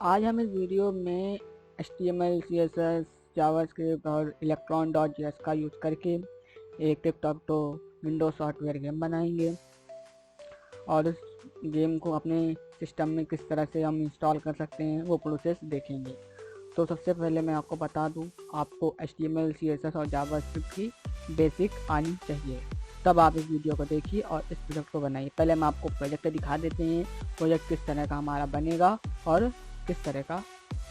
आज हम इस वीडियो में HTML, CSS, जावास्क्रिप्ट और electron.js का यूज़ करके एक टिकटॉक तो विंडोज सॉफ्टवेयर गेम बनाएंगे और इस गेम को अपने सिस्टम में किस तरह से हम इंस्टॉल कर सकते हैं वो प्रोसेस देखेंगे। तो सबसे पहले मैं आपको बता दूं, आपको HTML, CSS और जावास्क्रिप्ट की बेसिक आनी चाहिए। तब आप इस वीडियो को देखिए और इस प्रोजेक्ट को बनाइए। पहले हम आपको प्रोजेक्ट दिखा देते हैं, प्रोजेक्ट किस तरह का हमारा बनेगा और किस तरह का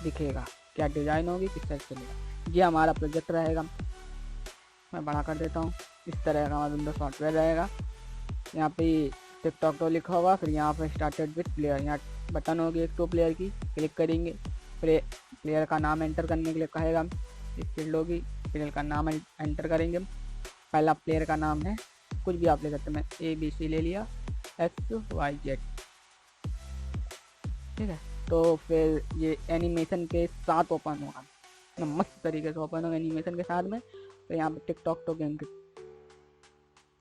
दिखेगा, क्या डिज़ाइन होगी, किस तरह से चलेगा। ये हमारा प्रोजेक्ट रहेगा। मैं बड़ा कर देता हूँ। इस तरह का हमारा विंडोज सॉफ्टवेयर रहेगा। यहाँ पे टिकटॉक तो लिखा होगा, फिर यहाँ पे स्टार्टेड विथ प्लेयर, यहाँ बटन होगी एक तो प्लेयर की, क्लिक करेंगे। प्लेयर का नाम एंटर करने के लिए कहेगा, एक फील्ड होगी, प्लेयर का नाम एंटर करेंगे। पहला प्लेयर का नाम है, कुछ भी आप ले सकते हैं। मैं ABC ले लिया, XYZ, ठीक है। तो फिर ये एनिमेशन के साथ ओपन होगा, मस्त तरीके से ओपन होगा एनिमेशन के साथ में। तो यहाँ पे टिकटॉक तो गेम के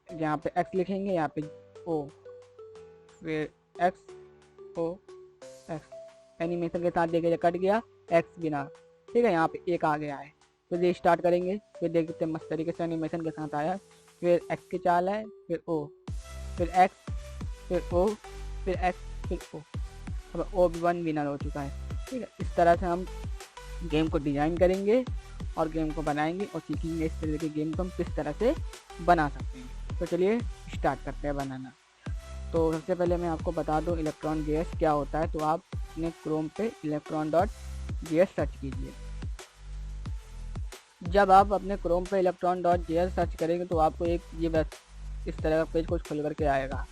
यहाँ पे X लिखेंगे, यहाँ पे O, फिर XOX एनिमेशन के साथ देखिए कट गया, X बिना, ठीक है। यहाँ पे एक आ गया है। फिर ये स्टार्ट करेंगे, फिर देखते हैं मस्त तरीके से एनिमेशन के साथ आया। फिर X की चाल है, फिर O, फिर X, फिर O, फिर X, फिर O। अब O1 विनर हो चुका है, ठीक है। इस तरह से हम गेम को डिज़ाइन करेंगे और गेम को बनाएंगे और सीखेंगे इस तरह के गेम को हम किस तरह से बना सकते हैं। तो चलिए स्टार्ट करते हैं बनाना। तो सबसे पहले मैं आपको बता दूं electron.js क्या होता है। तो आप अपने क्रोम पे electron.js सर्च कीजिए। जब आप अपने क्रोम पे electron.js सर्च करेंगे तो आपको एक ये इस तरह का पेज कुछ खुल करके आएगा।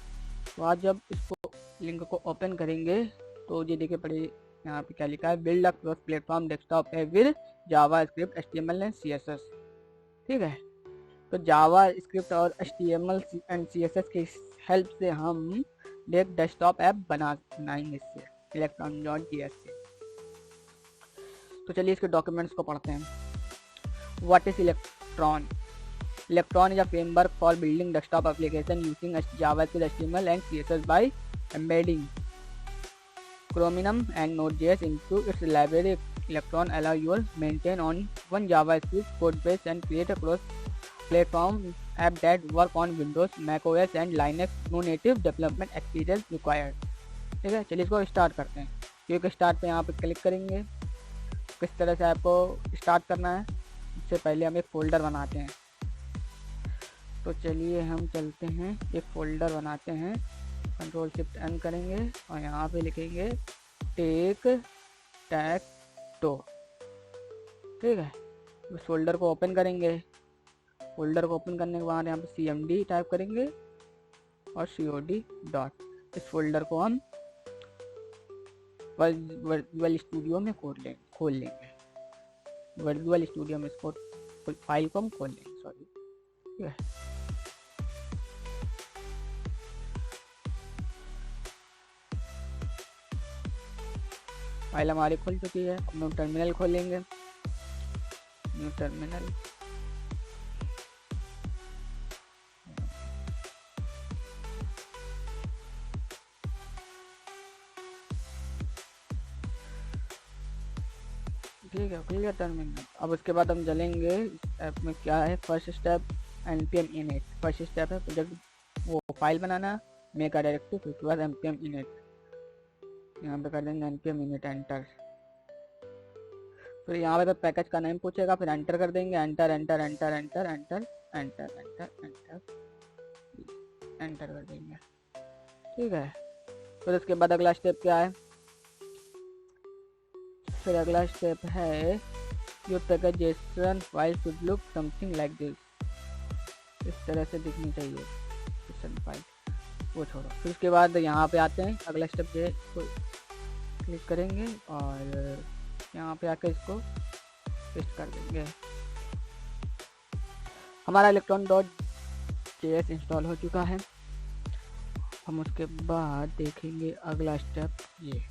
तो आज जब इसको लिंक को ओपन करेंगे तो ये देखिए पड़े, यहाँ पे क्या लिखा है, build a cross platform desktop app with Java script, HTML and CSS, ठीक है। तो जावा स्क्रिप्ट और HTML एंड CSS की हेल्प से हम एक डेस्कटॉप ऐप बनाएंगे इससे, electron.js से। तो चलिए इसके डॉक्यूमेंट्स को पढ़ते हैं। What is electron? Electron is a framework for building desktop application using JavaScript, HTML and CSS by embedding Chromium and Node.js into its library. Electron allow you to maintain on one JavaScript code base and create a cross-platform app that work on Windows, macOS and Linux. No native development experience required. ठीक है, चलिए इसको start करते हैं। क्योंकि start पे यहाँ पे क्लिक करेंगे। किस तरह से आपको स्टार्ट करना है, इससे पहले हम एक फोल्डर बनाते हैं। तो चलिए हम चलते हैं, एक फोल्डर बनाते हैं। Ctrl+Shift+N करेंगे और यहाँ पे लिखेंगे टेक टैक टो, ठीक है। उस फोल्डर को ओपन करेंगे। फोल्डर को ओपन करने के बाद यहाँ पे CMD टाइप करेंगे और COD डॉट। इस फोल्डर को हम वर्चुअल स्टूडियो में खोल लेंगे। वर्चुअल स्टूडियो में इसको फाइल को हम खोल लेंगे, सॉरी, ठीक है। फाइल हमारी खुल चुकी है। अब हम टर्मिनल खोलेंगे, न्यू टर्मिनल। ठीक है, खुल गया टर्मिनल। अब उसके बाद हम चलेंगे इस ऐप में क्या है। First step npm init। First step है प्रोजेक्ट वो file banana, make a directory, फिर उसके बाद npm init, यहाँ पे कर देंगे npm init एंटर। फिर यहाँ पे पैकेज का नेम पूछेगा, फिर एंटर कर देंगे, enter enter enter enter enter enter enter enter enter कर देंगे, ठीक है। फिर उसके बाद अगला स्टेप क्या है, फिर अगला स्टेप है your package json file should look something like this, इस तरह से दिखनी चाहिए फाइल, वो छोड़ो। फिर उसके बाद यहाँ पे आते हैं, अगला स्टेप जो है इसको क्लिक करेंगे और यहाँ पे आकर इसको पेस्ट कर देंगे। हमारा electron.js इंस्टॉल हो चुका है। हम उसके बाद देखेंगे अगला स्टेप, ये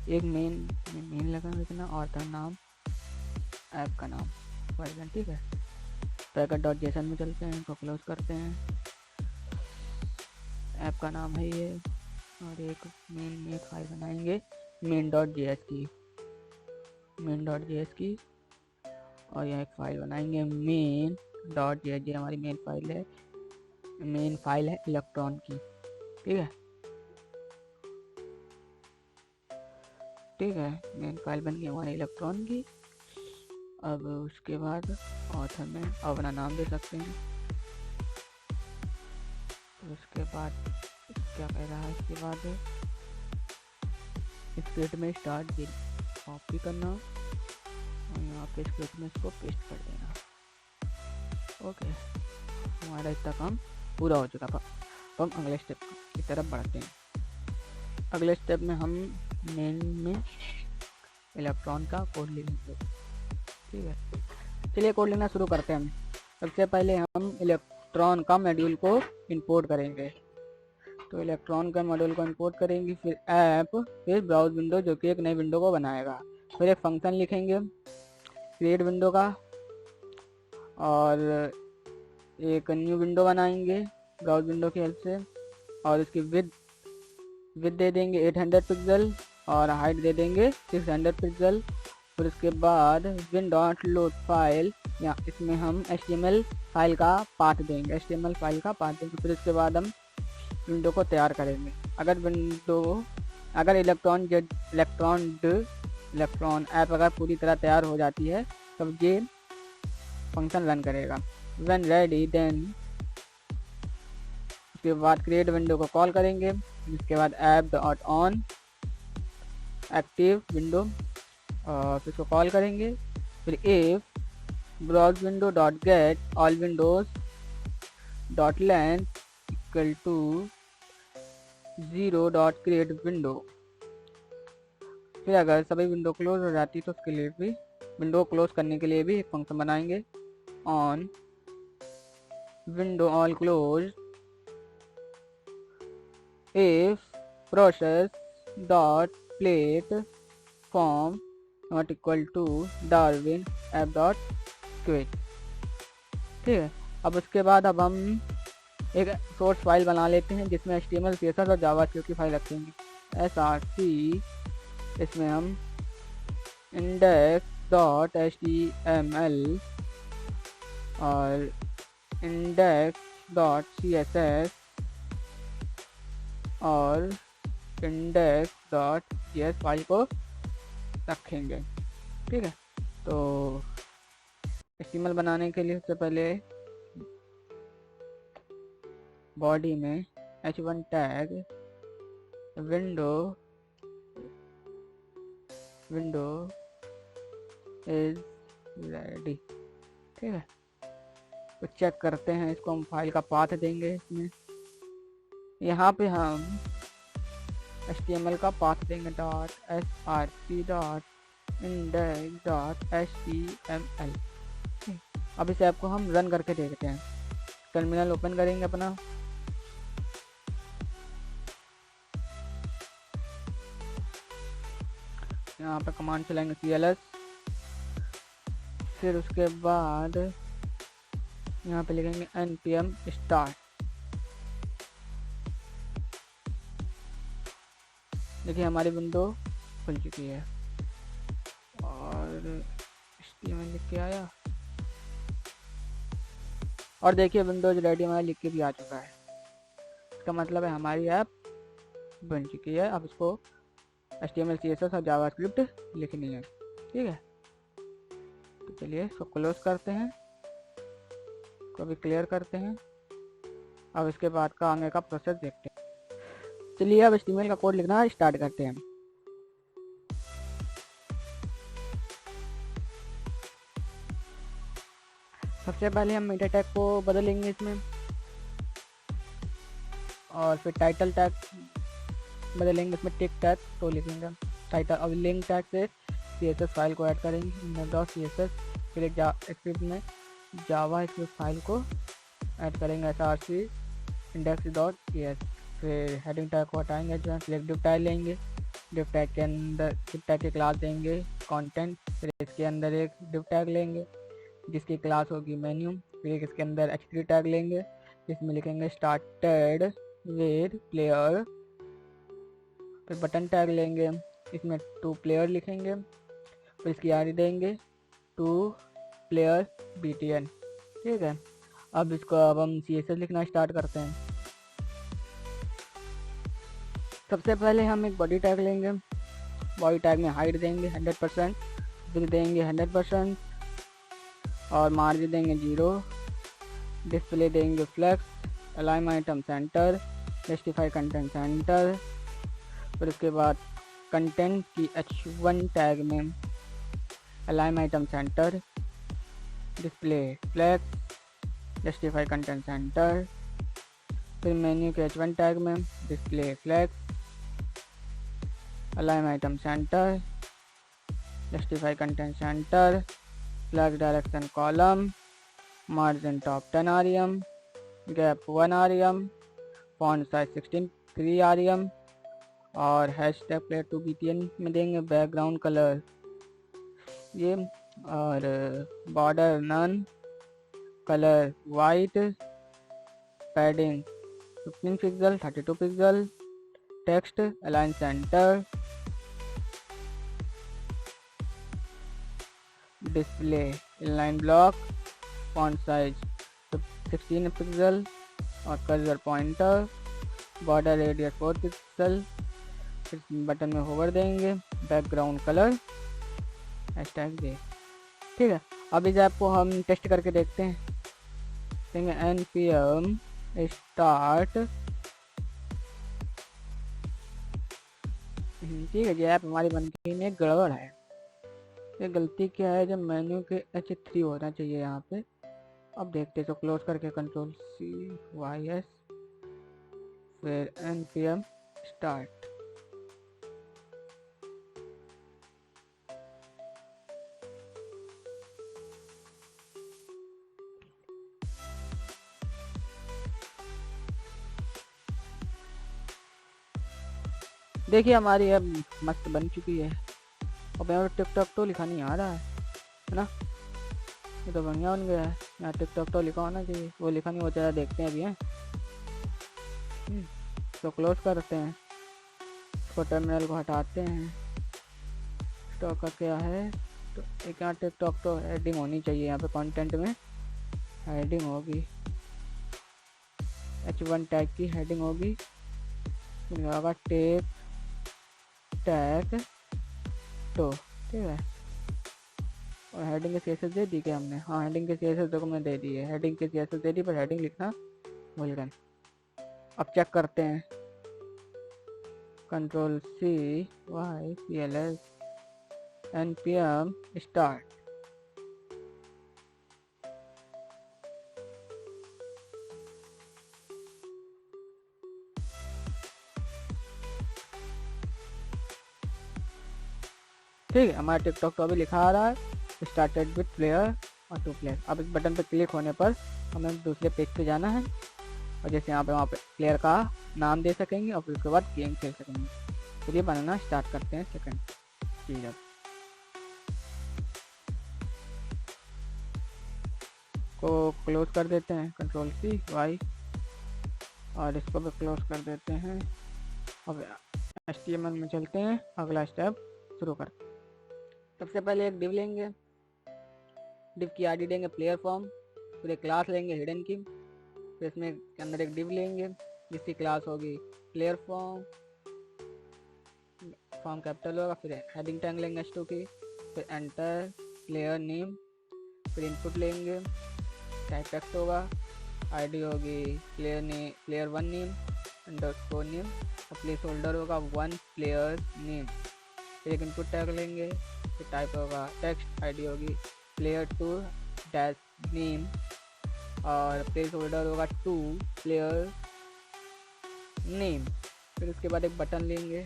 एक मेन लगा देना, ऑथर नाम, ऐप का नाम, वर्जन, ठीक है। पैकेट.json में चलते हैं, इसको क्लोज करते हैं। ऐप का नाम है ये और एक मेन फाइल बनाएंगे main.js की और यहाँ एक फाइल बनाएंगे main.js। ये हमारी मेन फाइल है इलेक्ट्रॉन की। ठीक है, मेन फाइल बन गई हमारी इलेक्ट्रॉन की। अब उसके बाद ऑथर में अपना नाम दे सकते हैं। तो उसके बाद क्या कह रहा है, इसके बाद स्क्रिप्ट में स्टार्ट कॉपी करना और यहाँ पे स्क्रिप्ट में इसको पेस्ट कर देना। ओके, हमारा इतना काम पूरा हो चुका। अब हम अगले स्टेप की तरफ बढ़ते हैं। अगले स्टेप में हम मेन में इलेक्ट्रॉन का कोड लिखेंगे। ठीक है, चलिए कोड लिखना शुरू करते हैं। सबसे पहले हम इलेक्ट्रॉन का मॉड्यूल को इंपोर्ट करेंगे। तो इलेक्ट्रॉन का मॉड्यूल को इंपोर्ट करेंगे, फिर ऐप, फिर ब्राउज विंडो जो कि एक नई विंडो को बनाएगा। फिर एक फंक्शन लिखेंगे क्रिएट विंडो का और एक न्यू विंडो बनाएंगे ब्राउज विंडो की हेल्प से और इसकी विड्थ दे देंगे 800 पिक्सल और हाइट दे देंगे 600 पिक्सल। फिर उसके बाद win.load फाइल, या इसमें हम HTML फाइल का पाथ देंगे। फिर उसके बाद हम विंडो को तैयार करेंगे। अगर इलेक्ट्रॉन ऐप अगर पूरी तरह तैयार हो जाती है तब ये फंक्शन रन करेगा। when ready then उसके बाद क्रिएट विंडो को कॉल करेंगे। जिसके बाद app.on एक्टिव विंडो फिर इसको कॉल करेंगे। फिर if browse window dot get all windows dot length equal to 0 dot create window. फिर अगर सभी विंडो क्लोज हो जाती तो उसके लिए भी विंडो क्लोज करने के लिए भी एक फंक्शन बनाएंगे on window all close if process dot plate form not equal to darwin app dot quit। ठीक है, अब उसके बाद अब हम एक सोर्स फाइल बना लेते हैं जिसमें HTML CSS और जावास्क्रिप्ट की फाइल रखेंगे src। इसमें हम index.html और index.css और index.js फाइल को रखेंगे। ठीक है, तो HTML बनाने के लिए सबसे पहले बॉडी में h1 tag window is ready. ठीक है, तो चेक करते हैं इसको। हम फाइल का पाथ देंगे इसमें। यहाँ पे हम HTML का पाथ देंगे .src.index.html। अब इस ऐप को हम रन करके देखते हैं। टर्मिनल ओपन करेंगे अपना। यहाँ पे कमांड चलाएंगे cls। फिर उसके बाद यहाँ पे लिखेंगे npm start। देखिए हमारी विंडो खुल चुकी है और HTML लिख के आया और देखिए विंडोज रेडी हमारा लिख के भी आ चुका है। इसका मतलब है हमारी ऐप बन चुकी है। अब इसको HTML CSS और जावास्क्रिप्ट लिखनी है। ठीक है, तो चलिए इसको क्लोज करते हैं, इसको भी क्लियर करते हैं। अब इसके बाद का आगे का प्रोसेस देखते हैं। चलिए अब HTML का कोड लिखना स्टार्ट करते हैं। सबसे पहले हम मेटा टैग को बदलेंगे इसमें और फिर टाइटल टैग बदलेंगे। इसमें टिक टैग तो लिखेंगे टाइटल और लिंक टैग से CSS फाइल को ऐड करेंगे .css। फिर एक स्क्रिप्ट में जावा स्क्रिप्ट फाइल को ऐड करेंगे src index.js। फिर हेडिंग टैग को हटाएंगे, जो है सिलेक्ट डिव टैग लेंगे। डिव टैग के अंदर डिव टैग की क्लास देंगे कंटेंट। फिर इसके अंदर एक डिव टैग लेंगे जिसकी क्लास होगी मेन्यू। फिर इसके अंदर h3 टैग लेंगे जिसमें लिखेंगे स्टार्टेड विद प्लेयर। फिर बटन टैग लेंगे इसमें 2 प्लेयर लिखेंगे, फिर इसकी आईडी देंगे 2 प्लेयर BTN। ठीक है, अब हम CSS लिखना स्टार्ट करते हैं। सबसे पहले हम एक बॉडी टैग लेंगे, बॉडी टैग में हाइट देंगे 100%, फिर देंगे 100% और मार्जिन देंगे 0, डिस्प्ले देंगे flex, align item centre, justify content centre. फिर उसके बाद कंटेंट की H1 टैग में align item centre, display flex, justify content centre. फिर मेन्यू के H1 टैग में display flex, align item centre, justify content centre, flex direction column, margin top 10 rem, gap 1 rem, font size 16 3 rem और hashtag player 2 BTN में देंगे background colour ये, और border none, colour white, padding 15 pixel 32 pixel, text align centre, display inline block, font size 16 pixel और cursor pointer, border radius 4 pixel. फिर button में hover देंगे, background colour hashtag दे। ठीक है, अब इस ऐप को हम टेस्ट करके देखते हैं। देंगे npm स्टार्ट। ठीक है, ये ऐप हमारी बनती में गड़बड़ है। ये गलती क्या है, जब मेन्यू के H3 होना चाहिए यहाँ पे। अब देखते तो क्लोज करके Ctrl+C+Y+S फिर npm स्टार्ट। देखिए हमारी ऐप मस्त बन चुकी है। अब यहाँ पे टिकटॉक तो लिखा नहीं आ रहा है ना, ये तो बढ़िया बन गया है। यहाँ टिकटॉक तो लिखा होना चाहिए, वो लिखा नहीं, वो ज़रा देखते हैं अभी हैं। तो क्लोज करते हैं, इसको टर्मिनल को हटाते हैं। स्टॉक का क्या है, तो एक यहाँ टिकटॉक तो हेडिंग होनी चाहिए, यहाँ पे कंटेंट में हेडिंग होगी, H1 टैग की हेडिंग होगी, होगा टेक टैग तो। ठीक है, और हेडिंग के CSS दे दी क्या हमने? हाँ, हेडिंग के CSS देखो मैं दे दी है, हेडिंग के CSS दे दी, पर हेडिंग लिखना भूल गए। अब चेक करते हैं, Ctrl+C+Y+S npm स्टार्ट। ठीक है, हमारा टिकटॉक तो अभी लिखा आ रहा है स्टार्टेड विथ प्लेयर और 2 प्लेयर। अब इस बटन पर क्लिक होने पर हमें दूसरे पेज पे जाना है, और जैसे यहाँ पे वहाँ पे प्लेयर का नाम दे सकेंगे और फिर उसके बाद गेम खेल सकेंगे। चलिए बनाना स्टार्ट करते हैं सेकंड चीज़। अब को क्लोज कर देते हैं, Ctrl+C+Y और इसको भी क्लोज कर देते हैं। अब HTML में चलते हैं, अगला स्टेप शुरू करते हैं। सबसे पहले एक डिव लेंगे, डिव की आईडी देंगे प्लेयर फॉर्म, फिर एक क्लास लेंगे हिडन की, फिर इसमें के अंदर एक डिव लेंगे जिसकी क्लास होगी प्लेयर फॉर्म, फॉर्म कैपिटल होगा, फिर हेडिंग टैग लेंगे H2 की, फिर एंटर, प्लेयर नेम, फिर इनपुट लेंगे, टाइप टेक्स्ट होगा, आईडी होगी प्लेयर 1 नेम अंडरस्कोर नेम और प्लेस होल्डर होगा 1 प्लेयर नेम। फिर एक इनपुट टैग लेंगे, फिर टाइप होगा टेक्स्ट, आईडी होगी प्लेयर 2 डैश नेम और प्लेस होल्डर होगा 2 प्लेयर नेम। फिर उसके बाद एक बटन लेंगे,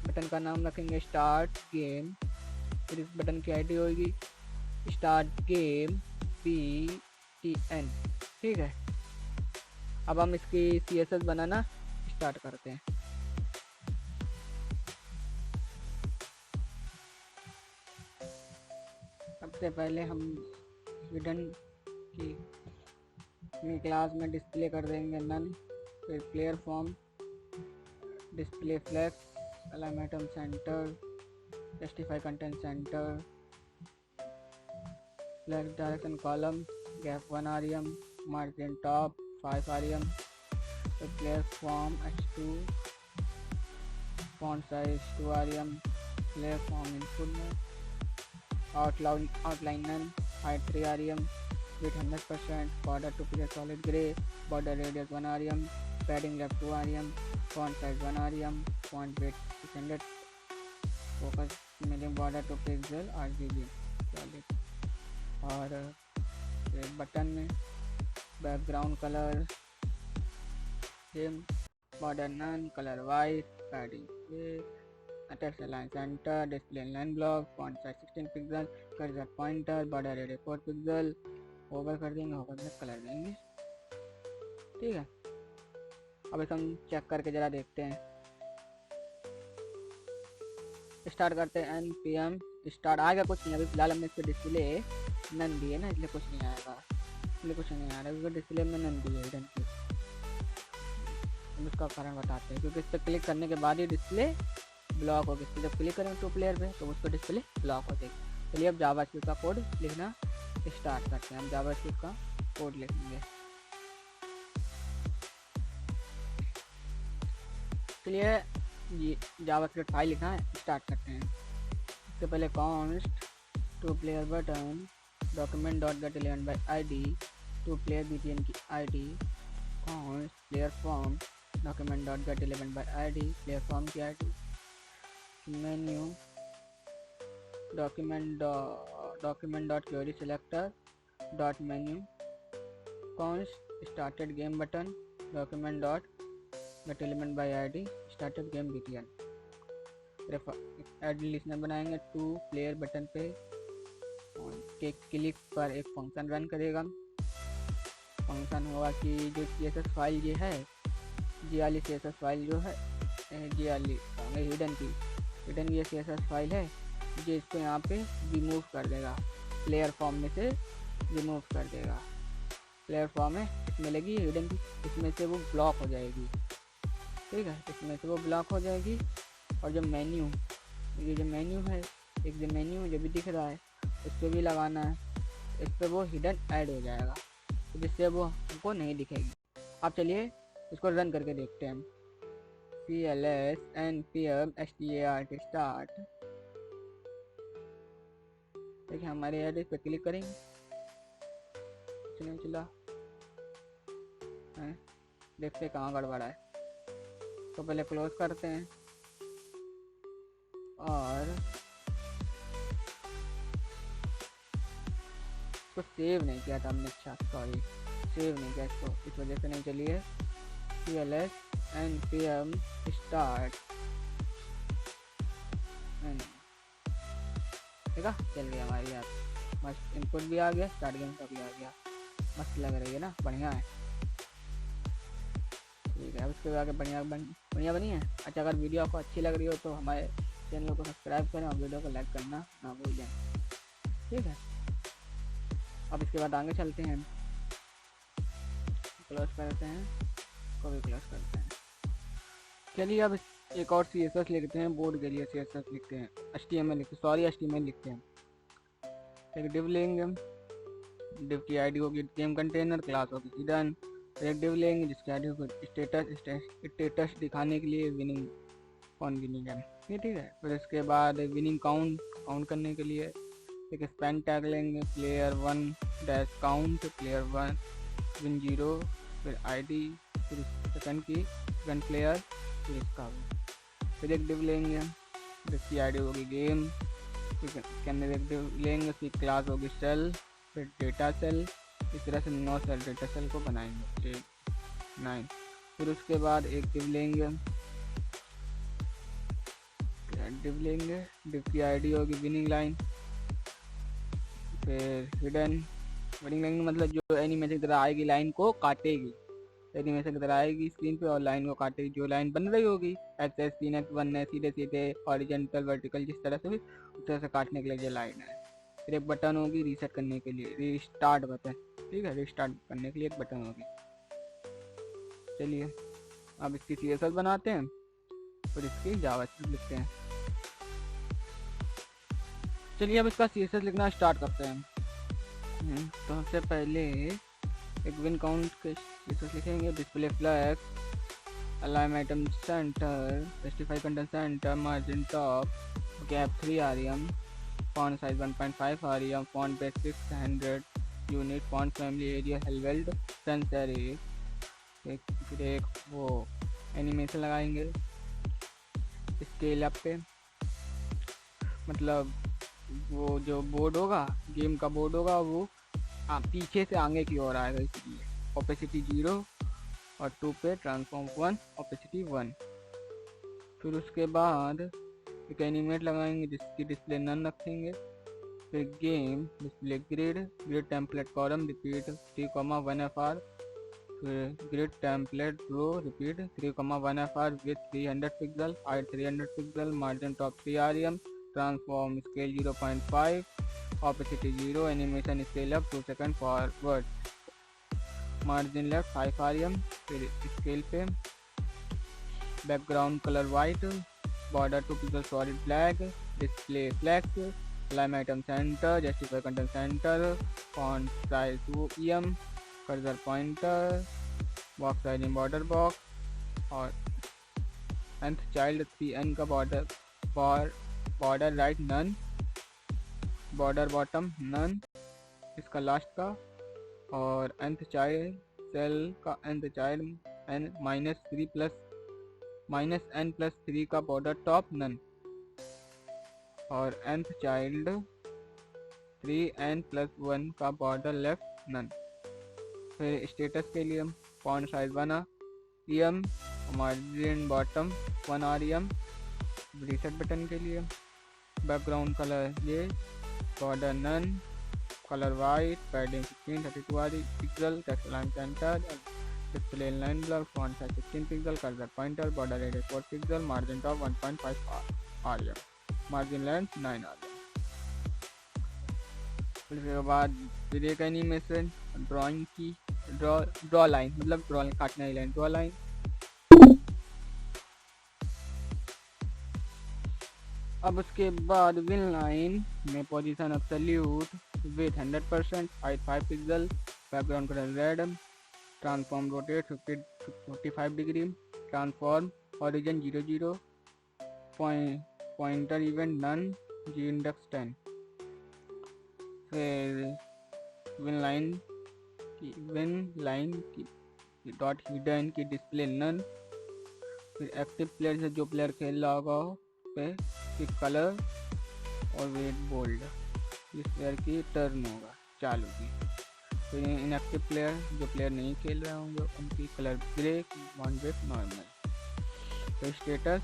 बटन का नाम रखेंगे स्टार्ट गेम, फिर इस बटन की आईडी होगी स्टार्ट गेम BTN। ठीक है, अब हम इसकी CSS बनाना स्टार्ट करते हैं। सबसे पहले हम हिडन की क्लास में डिस्प्ले कर देंगे नन, फिर player form, display flex, align item center, justify content center, select direction column, gap 1 rem, margin top 5 rem, clear form h2, font size 2 rem, clear form input, outline none, height 3 rem, width 100%, border to clear solid gray, border radius 1 rem, padding left 2 rem, font size 1 rem, font weight 600, focus medium border to pixel RGB solid। और button में background colour same, border none, colour white, padding attach line centre, display line block, font size 16 pixel, cursor pointer, border radius 4 pixel, over कर देंगे, over में colour देंगे। ठीक है, अब इसे हम चेक करके ज़रा देखते हैं। स्टार्ट करते हैं npm स्टार्ट। आएगा कुछ नहीं, अभी फिलहाल हमने इस पर डिस्प्ले नन दी है ना, इसलिए कुछ नहीं आएगा, इसलिए कुछ नहीं आ रहा है, डिस्प्ले में नन दी है हिडन की। हम इसका कारण बताते हैं, क्योंकि इस पर क्लिक करने के बाद ही डिस्प्ले ब्लॉक होगी। इस पर जब क्लिक करेंगे 2 प्लेयर पे तो उसको डिस्प्ले ब्लॉक हो जाएगी। चलिए अब जावास्क्रिप्ट का कोड लिखना स्टार्ट करते हैं। हम जावास्क्रिप्ट का कोड लिखेंगे। चलिए ये जावास्क्रिप्ट फाइल लिखना स्टार्ट करते हैं। इससे पहले const two player button document dot get element by ID, two player BTN की ID, const player form document dot get element by ID, player form की ID, menu document dot query selector dot menu, const started game button document dot get element by ID, started game BTN. Add listener बनाएंगे। 2 player button पे के click पर एक function run करेगा। Function होगा कि जो CSS फाइल ये है, जी CSS फाइल जो है हिडन ये CSS फाइल है, जो इसको यहाँ पे रिमूव कर देगा, प्लेयर फॉर्म में से रिमूव कर देगा। प्लेयर फॉर्म है इसमें लगी हिडन की, इसमें से वो ब्लॉक हो जाएगी। ठीक है, इसमें से वो ब्लॉक हो जाएगी। और जो मेन्यू, ये जो मेन्यू है, एक जो मेन्यू जो भी दिख रहा है उस पर भी लगाना है, इस पर वो हिडन ऐड हो जाएगा, जिससे वो हमको नहीं दिखेगी। अब चलिए इसको रन करके देखते हैं। CLS npm start start. देखिए हमारे एड्रेस पे क्लिक करेंगे, चला देखते कहाँ गड़बड़ा है। तो पहले क्लोज करते हैं और इसको सेव नहीं किया था हमने। अच्छा सॉरी, सेव नहीं किया इसको, इस वजह से नहीं। चलिए CLS npm स्टार्ट, ठीक है, चल गया हमारी यार, मस्त इनपुट भी आ गया, स्टार्ट गेम का भी आ गया, मस्त लग रही है ना, बढ़िया है। ठीक है, अब इसके आगे बढ़िया बनी है। अच्छा, अगर वीडियो आपको अच्छी लग रही हो तो हमारे चैनल को सब्सक्राइब करें और वीडियो को लाइक करना ना भूल जाएं। ठीक है, अब इसके बाद आगे चलते हैं, क्लोज करते हैं, को भी क्लोज करते हैं। चलिए अब एक और CSS लिखते हैं, बोर्ड के लिए CSS लिखते हैं, HTML लिखते हैं। एक डिव लेंगे, डिव की आईडी होगी गेम कंटेनर, क्लास होगी हिडन। एक डिव लेंगे जिसकी आईडी होगी स्टेटस दिखाने के लिए विनिंग, कौन विनिंग है ये। ठीक है, फिर इसके बाद विनिंग काउंट करने के लिए एक स्पैन टैग लेंगे, player 1 -count, player 1 win 0, फिर आईडी, फिर सेकंड की सेकंड प्लेयर, फिर इसका। फिर एक डिव लेंगे जिसकी आईडी होगी गेम, इसके अंदर एक डिव लेंगे, उसकी क्लास होगी सेल, फिर डेटा सेल। इस तरह से 9 सेल डेटा सेल को बनाएंगे, 9। फिर उसके बाद एक डिव लेंगे, डिव की आईडी होगी विनिंग लाइन, फिर हिडन। विनिंग लाइन मतलब जो एनिमेशन की तरह आएगी, लाइन को काटेगी, एनिमेशन की तरह आएगी स्क्रीन पे और लाइन को काटेगी। जो लाइन बन रही होगी ऐसे 3x1 है, सीधे सीधे हॉरिजॉन्टल वर्टिकल, जिस तरह से भी उस तरह से काटने के लिए जो लाइन है। फिर एक बटन होगी रीसेट करने के लिए, रीस्टार्ट बटन। ठीक है, रीस्टार्ट करने के लिए एक बटन होगी। चलिए अब इसकी CSS बनाते हैं। और इसकी जावास्क्रिप्ट लिखते हैं। चलिए अब इसका CSS लिखना स्टार्ट करते हैं। तो सबसे पहले एक विन काउंट के CSS लिखेंगे। Display flag, align item centre, justify content centre, margin top, gap 3 rem, font size 1.5 rem, font base 600 unit, font family Arial Helvetica sans एरे। फिर एक वो एनिमेशन लगाएंगे स्केल अप पे, मतलब वो जो बोर्ड होगा, गेम का बोर्ड होगा, वो पीछे से आगे की ओर आएगा, इसलिए ओपेसिटी 0 और 2 पे ट्रांसफॉर्म 1, ओपेसिटी 1। फिर उसके बाद एक एनिमेट लगाएंगे जिसकी डिस्प्ले नन रखेंगे। फिर game display grid template column repeat 3,1 FR, फिर grid template row repeat 3,1 FR width 300 pixel, height 300 pixel, margin top 3 rem, transform scale 0.5, opacity 0, animation scale up 2 second forward, margin left 5 rem। फिर scale पे background colour white, border 2 pixel solid black, display flex, align item centre, justify content centre, font size 2 em, cursor pointer, box size in border box, और nth child 3n का border right none, border bottom none इसका last का, और nth child cell का nth child -n+3 का border top none, और nth child 3n+1 का border left none. फिर स्टेटस के लिए font size 1 rem, margin bottom 1 rem। Reset button के लिए बैकग्राउंड कलर ये, border none, colour white, padding 16 32 pixel, text align centre, display line blur, font size 16 pixel, cursor pointer, border radius 4 pixel, margin top 1.5 rem, margin length 9 rem। फिर उसके बाद फिर एक animation drawing की draw line, मतलब draw काटने वाली line, draw line. अब उसके बाद विन लाइन में position absolute width 100%, height 5 pixel, background colour red, transform rotate 55 degree, transform origin 00, pointer event none, Z index 10। फिर विन लाइन की डॉट हिडन की डिस्प्ले नन। फिर एक्टिव प्लेयर से जो प्लेयर खेल रहा होगा पे की कलर और वेट बोल्ड, जिस प्लेयर की टर्न होगा चालू की। फिर इनएक्टिव प्लेयर जो प्लेयर नहीं खेल रहे होंगे उनकी colour grey, bond weight normal. तो status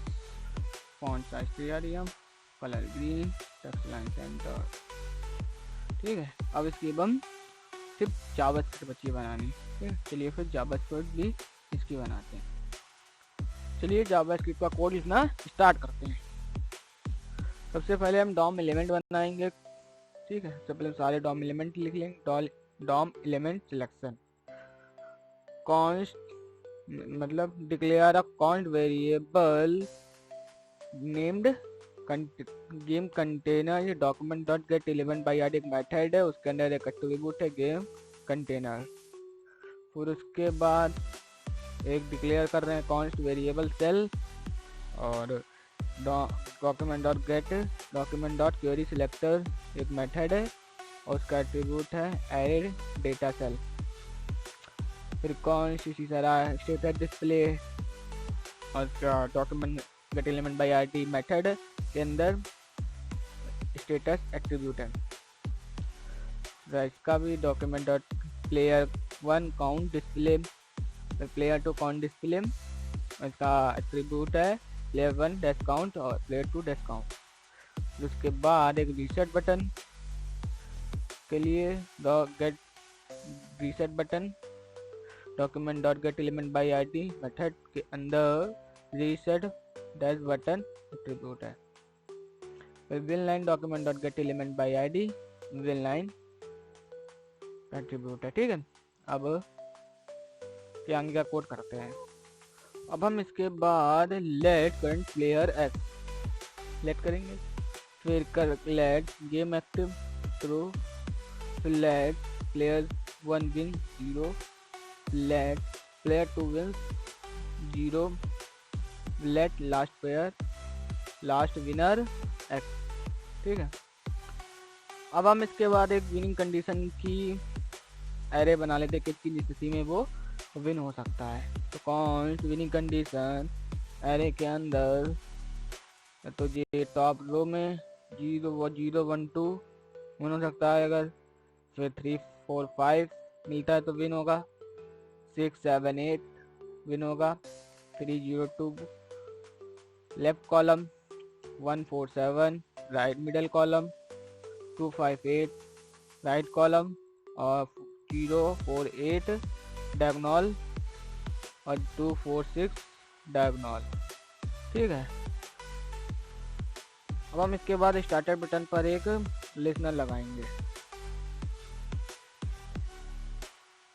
font size 3 rem, colour green, text line centre. ठीक है, अब इसकी हम सिर्फ जावास्क्रिप्ट बची बनानी। ठीक है, चलिए फिर जावास्क्रिप्ट भी इसकी बनाते हैं। चलिए जावास्क्रिप्ट का कोड लिखना स्टार्ट करते हैं। सबसे पहले हम डॉम एलिमेंट बनाएंगे। ठीक है, सबसे पहले सारे डॉम एलिमेंट लिख लेंगे। डॉम एलिमेंट सिलेक्शन कॉन्स्ट, मतलब declare a const variable named game container. ये document dot get element by id एक मेथड है, उसके अंदर एक एट्रीब्यूट है गेम कंटेनर। फिर उसके बाद एक डिक्लेयर कर रहे हैं कॉन्स्ट वेरिएबल सेल, और document dot gate document dot query selector एक मेथड है, और उसका एट्रीब्यूट है एड डेटा सेल। फिर कॉन्स्ट इसी तरह स्टेटस डिस्प्ले, और उसका document gate element by id method के अंदर स्टेटस एट्रीब्यूट है। इसका भी document dot player 1 count display, player 2 count display, इसका एट्रीब्यूट है प्लेयर 1 डैश काउंट और प्लेयर 2 डैश काउंट। उसके बाद एक रीसेट बटन के लिए get reset button, document dot get element by id method के अंदर रीसेट डैश बटन एट्रीब्यूट है। फिर win line document dot get element by id win line attribute है। ठीक है, अब आगे का कोड करते हैं। अब हम इसके बाद let current player X let करेंगे, फिर कर लेट गेम एक्टिव ट्रू, फिर let player 1 win 0, let player 2 win 0, let last winner X. ठीक है, अब हम इसके बाद एक विनिंग कंडीशन की एरे बना लेते हैं किसकी स्थिति में वो विन हो सकता है। तो कौन सी विनिंग कंडीशन एरे के अंदर, तो ये टॉप रो में 0 1 2 विन हो सकता है, अगर फिर 3 4 5 मिलता है तो विन होगा, 6 7 8 विन होगा, 3 0 2 left column, 1 4 7 right middle column, 2 5 8 right column, और 0 4 8 डायगोनल, और 2 4 6 डायगोनल। ठीक है, अब हम इसके बाद स्टार्टर बटन पर एक लिसनर लगाएंगे।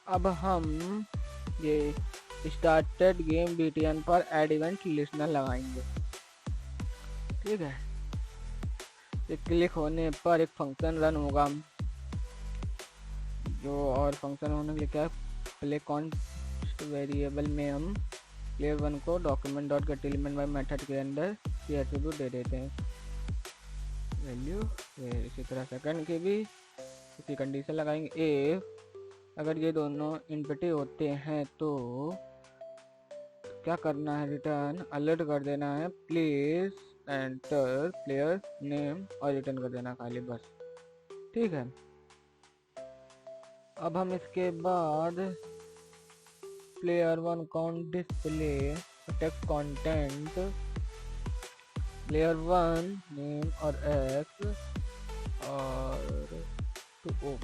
अब हम ये स्टार्टेड गेम BTN पर एड इवेंट लिसनर लगाएंगे। ठीक है, ये क्लिक होने पर एक फंक्शन रन होगा, जो और फंक्शन होने के लिए क्या, प्ले कॉन्स्ट वेरिएबल में हम प्लेयर 1 को document dot get element by method के अंदर ये एट्रीब्यूट दे देते हैं वैल्यू। इसी तरह सेकंड के भी इसी कंडीशन लगाएंगे, इफ अगर ये दोनों इनपुट होते हैं तो क्या करना है, रिटर्न अलर्ट कर देना है, प्लीज एंटर प्लेयर नेम, और रिटर्न कर देना खाली बस। ठीक है, अब हम इसके बाद player 1 count display text content player 1 name और एक्स और तो ओ।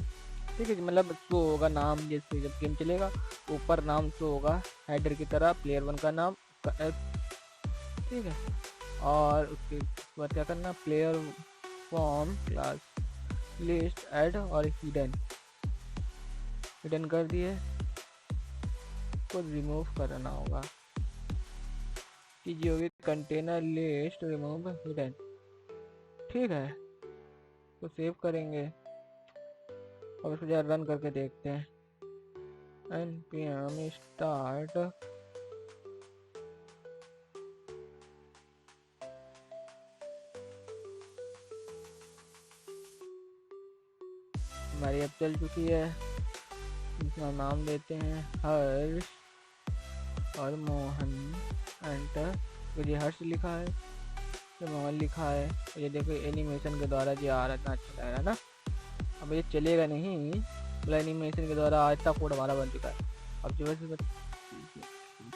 ठीक है, मतलब शो होगा नाम, जैसे जब गेम चलेगा ऊपर नाम शो होगा हेडर की तरह, प्लेयर 1 का नाम उसका एक्स। ठीक है, और उसके बाद क्या करना, player form class list add और हिडन कर दिए, को रिमूव करना होगा कि जो भी कंटेनर लिस्ट रिमूव हिडन। ठीक है, तो सेव करेंगे और उसको जरा रन करके देखते हैं। npm स्टार्ट हमारी अब चल चुकी है, इसका नाम देते हैं हर्ष और मोहन, एंटर। तो ये हर्ष लिखा है, तो मोहन लिखा है, ये देखो एनिमेशन के द्वारा ये आ रहा था, अच्छा लग रहा है ना। अब ये चलेगा नहीं, मतलब एनिमेशन के द्वारा आज तक कोड हमारा बन चुका है। अब जो है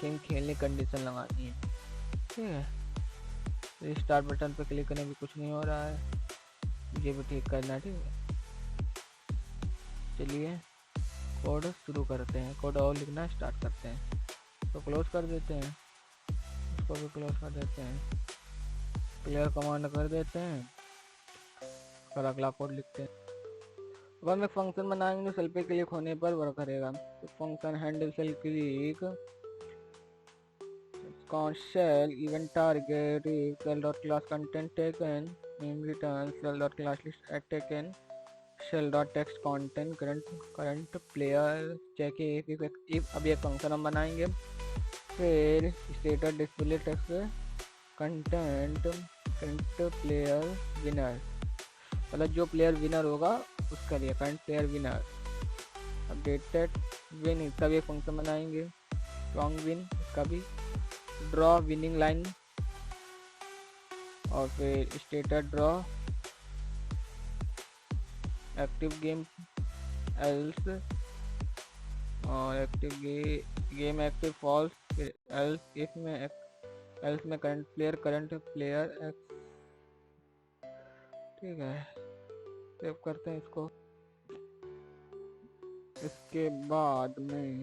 गेम खेलने कंडीशन लगानी है। ठीक है, तो स्टार्ट बटन पर क्लिक करने भी कुछ नहीं हो रहा है, ये भी ठीक करना है। ठीक है, चलिए कोड शुरू करते हैं, कोड और लिखना स्टार्ट करते हैं। तो क्लोज कर देते हैं, इसको भी क्लोज कर देते हैं, क्लियर कमांड कर देते हैं और अगला कोड लिखते हैं। अब हम एक फंक्शन बनाएंगे, सेल पे क्लिक होने पर वर्क करेगा। तो function handle cell click shell event target cell dot class content taken name return cell dot class list at taken shell dot text content current player check if अभी एक function हम बनाएंगे। फिर status display text content current player winner, मतलब जो player winner होगा उसका लिए current player winner. Updated win, इसका भी एक फंक्शन बनाएंगे। स्ट्रॉन्ग विन, इसका भी। ड्रॉ विनिंग लाइन, और फिर status draw, active game else, और एक्टिव गेम एक्टिव फॉल्स, फिर एल्स इफ में एल्स में करंट प्लेयर एक्स। ठीक है, सेव करते हैं इसको। इसके बाद में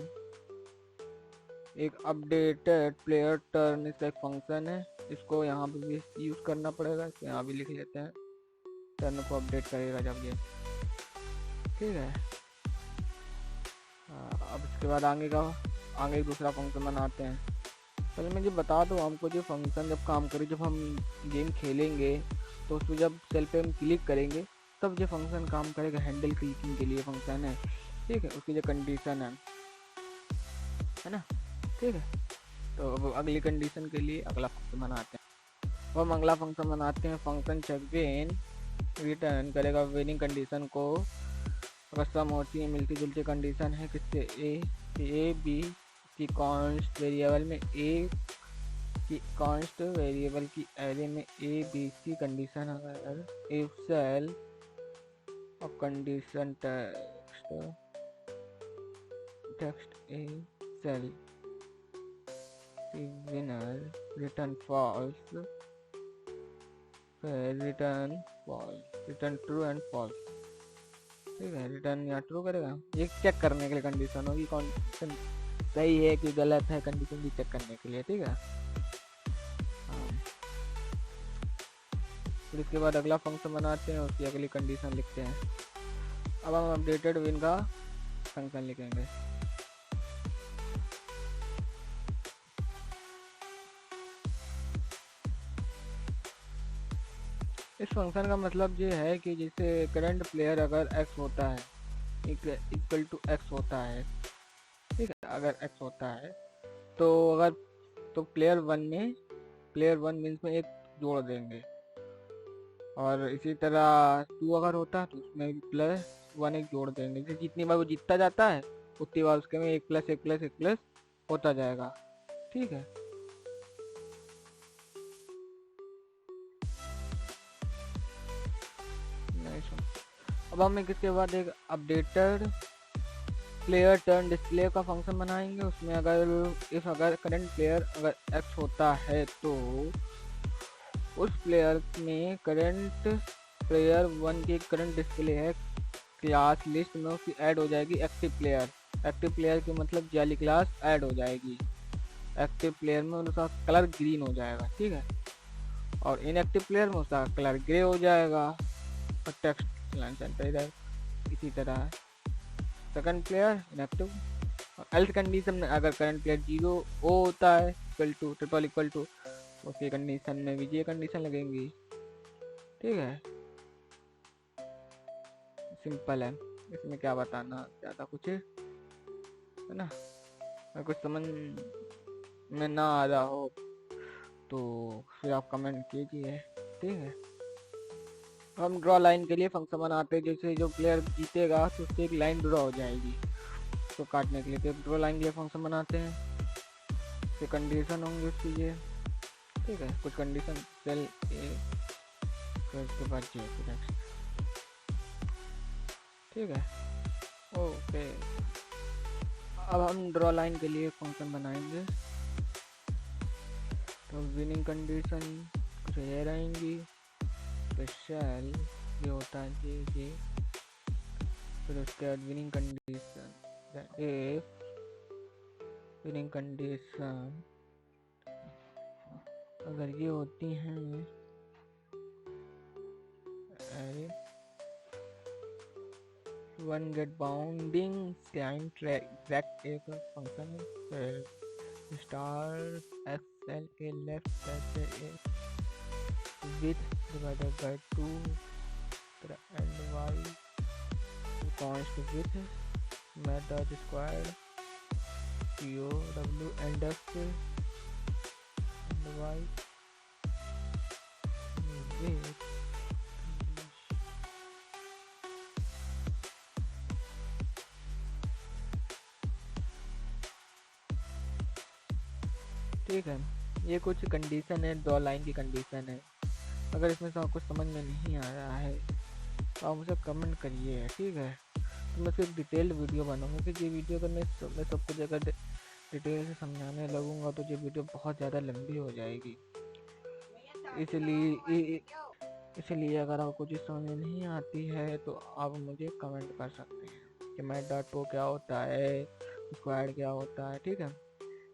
एक अपडेटेड प्लेयर टर्न, इसका एक फंक्शन है, इसको यहाँ पे भी यूज़ करना पड़ेगा, इसको यहाँ भी लिख लेते हैं, टर्न को अपडेट करेगा जब ये। ठीक है, अब इसके बाद आगे दूसरा फंक्शन बनाते हैं। पहले मैं जो बता दूँ हमको, जो फंक्शन जब काम करे, जब हम गेम खेलेंगे तो उसमें जब सेल पे हम क्लिक करेंगे तब जो फंक्शन काम करेगा। हैंडल क्लिकिंग के लिए फंक्शन है, ठीक है, उसकी जो कंडीशन है ना, ठीक है। तो अब अगली कंडीशन के लिए अगला फंक्शन बनाते हैं। अब हम अगला फंक्शन बनाते हैं, फंक्शन चेक विन रिटर्न करेगा विनिंग कंडीशन को। अगर सम होती है मिलती जुलती कंडीशन है किससे, ए बी की कॉन्स्ट वेरिएबल में, ए की कॉन्स्ट वेरिएबल की एरे में ए बी सी कंडीशन अगर इफ सेल और कंडीशन टेक्स्ट ए सेल विनर रिटर्न फॉल्स, फिर रिटर्न ट्रू एंड फॉल्स, ठीक है। रिटर्न या ट्रू करेगा, ये चेक करने के लिए कंडीशन होगी कौन सही है कि गलत है, कंडीशन भी चेक करने के लिए, ठीक है। फिर इसके बाद अगला फंक्शन बनाते हैं, उसकी अगली कंडीशन लिखते हैं। अब हम अपडेटेड विन का फंक्शन लिखेंगे। इस फंक्शन का मतलब ये है कि जैसे करंट प्लेयर अगर x होता है इक्वल टू x होता है, ठीक है, अगर x होता है तो अगर तो प्लेयर वन मीन्स में एक जोड़ देंगे, और इसी तरह 2 अगर होता है तो उसमें +1 एक जोड़ देंगे। जैसे जितनी बार वो जीतता जाता है उतनी बार उसके में एक प्लस होता जाएगा, ठीक है। अब हम इसके बाद एक अपडेटेड प्लेयर टर्न डिस्प्ले का फंक्शन बनाएंगे। उसमें अगर करंट प्लेयर अगर x होता है तो उस प्लेयर में करंट प्लेयर 1 की करंट डिस्प्ले है क्लास लिस्ट में उसकी ऐड हो जाएगी एक्टिव प्लेयर की मतलब जाली क्लास ऐड हो जाएगी। एक्टिव प्लेयर में उसका कलर ग्रीन हो जाएगा, ठीक है, और इनएक्टिव प्लेयर में उसका कलर ग्रे हो जाएगा और टेक्स्ट लाइन सेंटर इसी तरह। सेकंड प्लेयर इनएक्टिव, और एल्स कंडीशन में अगर करंट प्लेयर 0 होता है इक्वल टू उसकी कंडीशन में भी ये कंडीशन लगेंगी, ठीक है। सिंपल है, इसमें क्या बताना ज़्यादा कुछ है ना। अगर कुछ समझ में ना आ रहा हो तो फिर आप कमेंट कीजिए, ठीक है। हम ड्रॉ लाइन के लिए फंक्शन बनाते हैं, जैसे जो प्लेयर जीतेगा तो उससे एक लाइन ड्रॉ हो जाएगी, तो काटने के लिए तो ड्रॉ लाइन के लिए फंक्शन बनाते हैं। तो कंडीशन होंगे उसकी ये, ठीक है, कुछ कंडीशन सेल ए उसके बाद जे, ठीक है, ओके। अब हम ड्रॉ लाइन के लिए फंक्शन बनाएंगे। तो विनिंग कंडीशन कुछ ये रहेंगी, स्पेशल ये होता है ये फिर उसके बाद विनिंग कंडीशन विनिंग कंडीशन अगर ये होती हैं, अरे one gate bounding client exact एक फंक्शन है, स्टार एक्सएल के लेफ्ट कैसे a with divided by 2 and Y const with method square P O W and X and Y with, ठीक है। ये कुछ कंडीशन है, 2 लाइन की कंडीशन है। अगर इसमें से कुछ समझ में नहीं आ रहा है तो आप मुझे कमेंट करिए, ठीक है। तो मैं फिर डिटेल्ड वीडियो बनाऊंगा, क्योंकि ये वीडियो अगर मैं सब कुछ अगर डिटेल से समझाने लगूंगा तो ये वीडियो बहुत ज़्यादा लंबी हो जाएगी। इसलिए अगर आपको चीज़ समझ में नहीं आती है तो आप मुझे कमेंट कर सकते हैं कि मैट डॉट को क्या होता है, स्क्वाड क्या होता है, ठीक है,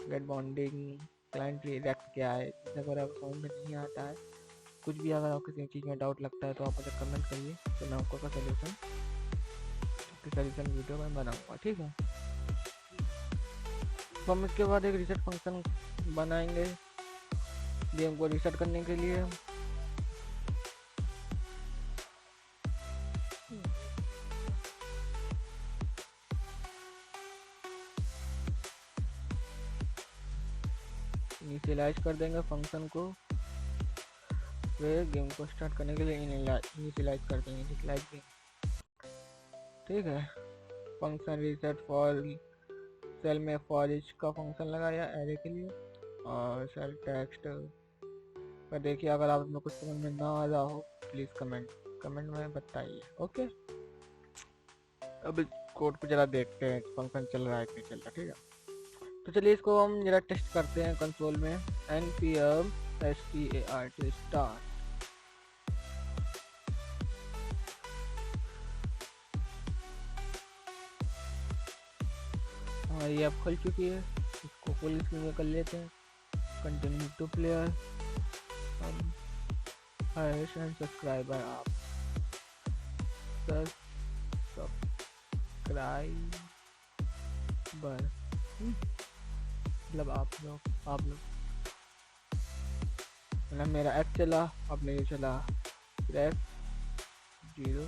गेट बाउंडिंग क्लाइंट रिएक्ट क्या है। अगर आप समझ में नहीं आता है कुछ भी, अगर आपको किसी चीज़ में डाउट लगता है तो आप मुझे कमेंट करिए, तो मैं आपको सॉल्यूशन वीडियो में बनाऊंगा, ठीक है। तो हम इसके बाद एक रीसेट फंक्शन बनाएंगे गेम को रीसेट करने के लिए। इनिशियलाइज कर देंगे फंक्शन को, फिर गेम को स्टार्ट करने के लिए इनिशियलाइज कर देंगे इनिशियलाइज गेम। ठीक है, फंक्शन रीसेट फॉर सेल में फॉर ईच का फंक्शन लगाया एरे के लिए, और सेल टेक्स्ट पर देखिए अगर आप में कुछ समझ में ना आ रहा हो प्लीज़ कमेंट में बताइए। ओके, अब इस कोड को जरा देखते हैं फंक्शन चल रहा है कि नहीं चल रहा। ठीक है, तो चलिए इसको हम जरा टेस्ट करते हैं कंसोल में। npm start ये अब खुल चुकी है, इसको फुल स्क्रीन में कर लेते हैं। कंटिन्यू टू प्लेयर, हम हायेस्ट एंड सब्सक्राइबर आप सब्सक्राइबर मतलब आप लोग मतलब मेरा एक्स चला, अब नहीं चला, फिर एक्स 0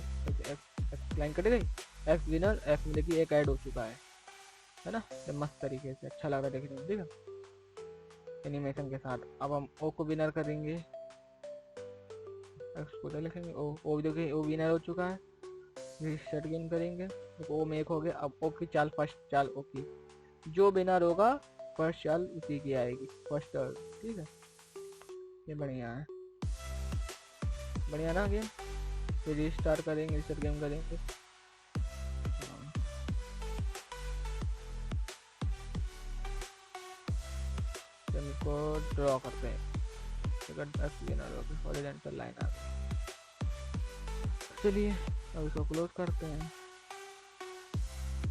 एक्स लाइन कट गई, एक्स विनर एक्स में देखिए एक ऐड हो चुका है ना, तो मस्त तरीके से अच्छा लग रहा है देखने में। ठीक है, एनिमेशन के साथ। अब हम ओ को विनर करेंगे, एक्स को लिखेंगे ओ देखिए ओ विनर हो चुका है। रीसेट गेम करेंगे, तो ओ में एक हो गया। अब ओ की चाल फर्स्ट चाल ओ की, जो विनर होगा फर्स्ट चाल उसी की आएगी, फर्स्ट टर्न। ठीक है, ये बढ़िया है, बढ़िया ना गेम। फिर रीस्टार्ट करेंगे, रीसेट गेम करेंगे। को ड्रॉ करते हैं, हॉरिजॉन्टल लाइन आ गई। चलिए अब इसको क्लोज करते हैं,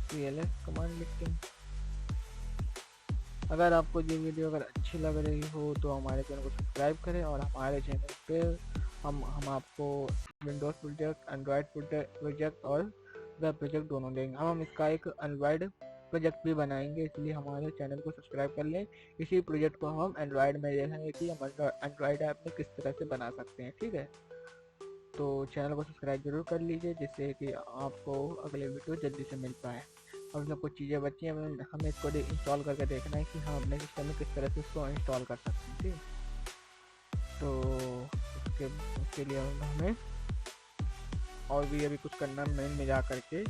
cls कमांड लिखते हैं। अगर आपको ये वीडियो अगर अच्छी लग रही हो तो हमारे चैनल को सब्सक्राइब करें, और हमारे चैनल पे हम आपको विंडोज प्रोजेक्ट, एंड्रॉयड प्रोजेक्ट और वेब प्रोजेक्ट दोनों देंगे। हम इसका एक एंड्रॉयड प्रोजेक्ट भी बनाएंगे, इसलिए हमारे चैनल को सब्सक्राइब कर लें। इसी प्रोजेक्ट को हम एंड्रॉयड में देखेंगे कि हम एंड्रॉयड ऐप में किस तरह से बना सकते हैं। ठीक है, तो चैनल को सब्सक्राइब जरूर कर लीजिए, जिससे कि आपको अगले वीडियो जल्दी से मिल पाए। अब इसमें कुछ चीज़ें बची हैं, हमें इसको इंस्टॉल करके देखना है कि हम अपने सिस्टम में किस तरह से इसको इंस्टॉल कर सकते हैं। ठीक है, तो उसके लिए हमें और भी अभी कुछ करना है। मेन में जा करके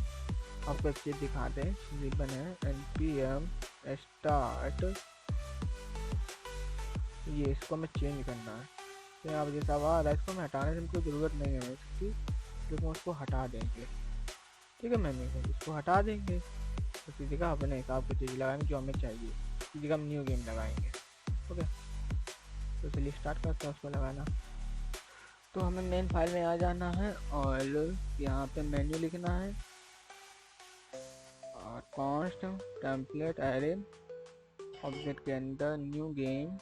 आपको एक चीज़ दिखा दें, रिबन है npm start, ये इसको हमें चेंज करना है। तो यहाँ जैसा आ रहा है इसको हमें हटाने की कोई ज़रूरत नहीं है इसकी, क्योंकि हम उसको हटा देंगे। ठीक है, मैंने इसको हटा देंगे, उसी जगह अपने हिसाब की चीज़ लगाएंगे जो हमें चाहिए, इसी जगह हम न्यू गेम लगाएंगे। ओके, तो चलिए स्टार्ट करते हैं उसको लगाना। तो हमें मेन फाइल में आ जाना है, और यहाँ पे मेन्यू लिखना है, और कॉन्स्ट टेम्पलेट एरे ऑब्जेक्ट के अंदर न्यू गेम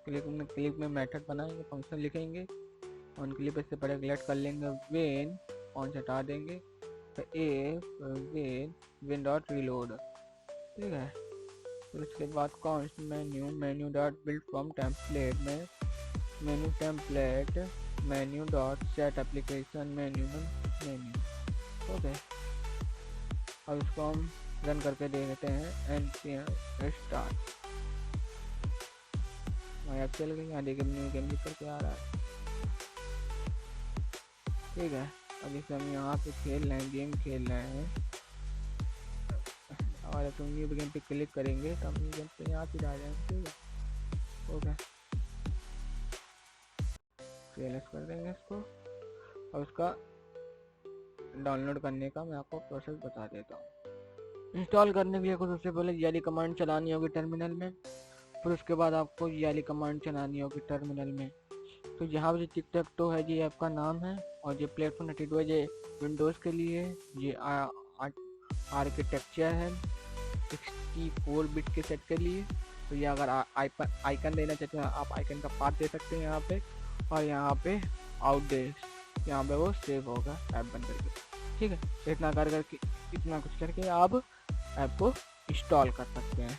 क्लिक में मेथड बनाएंगे, फंक्शन लिखेंगे, ऑन क्लिप इससे पहले सिलेक्ट कर लेंगे, वेन ऑन से हटा देंगे, वेन डॉट रीलोड। ठीक है, फिर उसके बाद const menu dot build from template में menu template menu dot set application menu. Okay, अब इसको हम रन करके दे देते हैं npm start। ऐप चल गई, यहाँ देखिए न्यू गेम लिख करके आ रहा है। ठीक है, अब इसे हम यहाँ पे खेल रहे हैं, गेम खेल रहे हैं, और तो न्यू गेम पे क्लिक करेंगे तो हम न्यू गेम पे यहाँ पे आ जाएंगे। ठीक है, ओके, CLS कर देंगे इसको। और उसका डाउनलोड करने का मैं आपको प्रोसेस बता देता हूँ। इंस्टॉल करने के लिए आपको सबसे पहले याली कमांड चलानी होगी टर्मिनल में, फिर उसके बाद आपको याली कमांड चलानी होगी टर्मिनल में। तो यहाँ पर जो टिकटैक्टो है ये आपका नाम है, और ये प्लेटफॉर्म 32 है, ये विंडोज़ के लिए, ये आर्किटेक्चर है 64 बिट के सेट के लिए। तो ये अगर आइकन देना चाहते हैं आप आइकन का पाथ दे सकते हैं यहाँ पे, और यहाँ पे आउटडेट यहाँ पे वो सेव होगा ऐप बन करके। ठीक है, इतना कुछ करके आप ऐप को इंस्टॉल कर सकते हैं।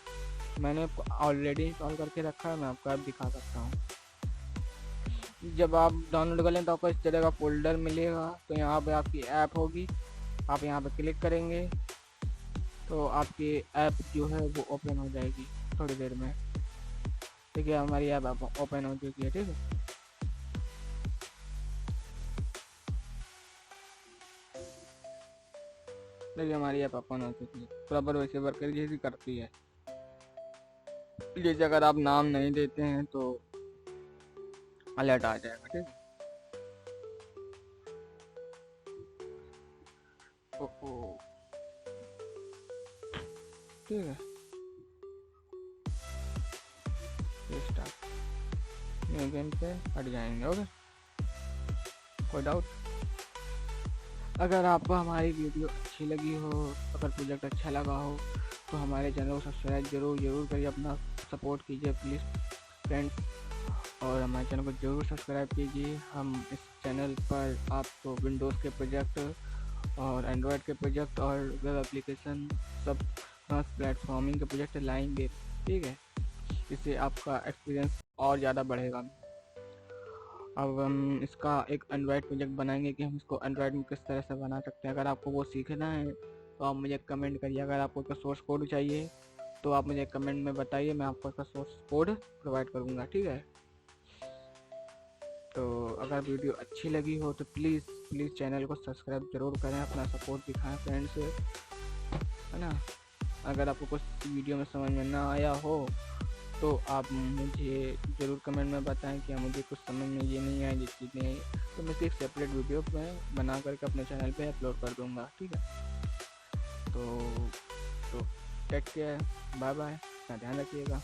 मैंने ऑलरेडी इंस्टॉल करके रखा है, मैं आपको ऐप दिखा सकता हूँ। जब आप डाउनलोड कर लें तो आपको इस तरह का फोल्डर मिलेगा। तो यहाँ पे आपकी ऐप होगी, आप यहाँ पे क्लिक करेंगे तो आपकी ऐप जो है वो ओपन हो जाएगी थोड़ी देर में। ठीक है, हमारी ऐप ओपन हो चुकी है। ठीक है, देखिए हमारी ऐप ओपन हो चुकी है। प्रॉपर वैसे वर्क जैसी करती है। जैसे अगर आप नाम नहीं देते हैं तो अलर्ट आ जाएगा। ठीक है, ओहो, ठीक है, स्टार्ट न्यू गेम पे हट जाएंगे। ओके, कोई डाउट? अगर आपको हमारी वीडियो अच्छी लगी हो, अगर प्रोजेक्ट अच्छा लगा हो तो हमारे चैनल को सब्सक्राइब जरूर करिए, अपना सपोर्ट कीजिए प्लीज़ फ्रेंड्स। और हमारे चैनल को जरूर सब्सक्राइब कीजिए। हम इस चैनल पर आपको विंडोज़ के प्रोजेक्ट और एंड्रॉयड के प्रोजेक्ट और वेब एप्लीकेशन सब प्लेटफॉर्मिंग के प्रोजेक्ट लाएंगे। ठीक है, इससे आपका एक्सपीरियंस और ज़्यादा बढ़ेगा। अब हम इसका एक एंड्रॉयड प्रोजेक्ट बनाएंगे कि हम इसको एंड्रॉयड में किस तरह से बना सकते हैं। अगर आपको वो सीखना है तो आप मुझे कमेंट करिए। अगर आपको इसका सोर्स कोड चाहिए तो आप मुझे कमेंट में बताइए, मैं आपको इसका सोर्स कोड प्रोवाइड करूँगा। ठीक है, तो अगर वीडियो अच्छी लगी हो तो प्लीज़ चैनल को सब्सक्राइब जरूर करें, अपना सपोर्ट दिखाएं फ्रेंड्स, है ना। अगर आपको कुछ वीडियो में समझ में ना आया हो तो आप मुझे ज़रूर कमेंट में बताएं कि मुझे कुछ समझ में ये नहीं आया, ये चीज़ नहीं आई, तो मैं एक सेपरेट वीडियो में बना करके अपने चैनल पे अपलोड कर दूंगा। ठीक है, तो टेक केयर, बाय बाय, ध्यान रखिएगा।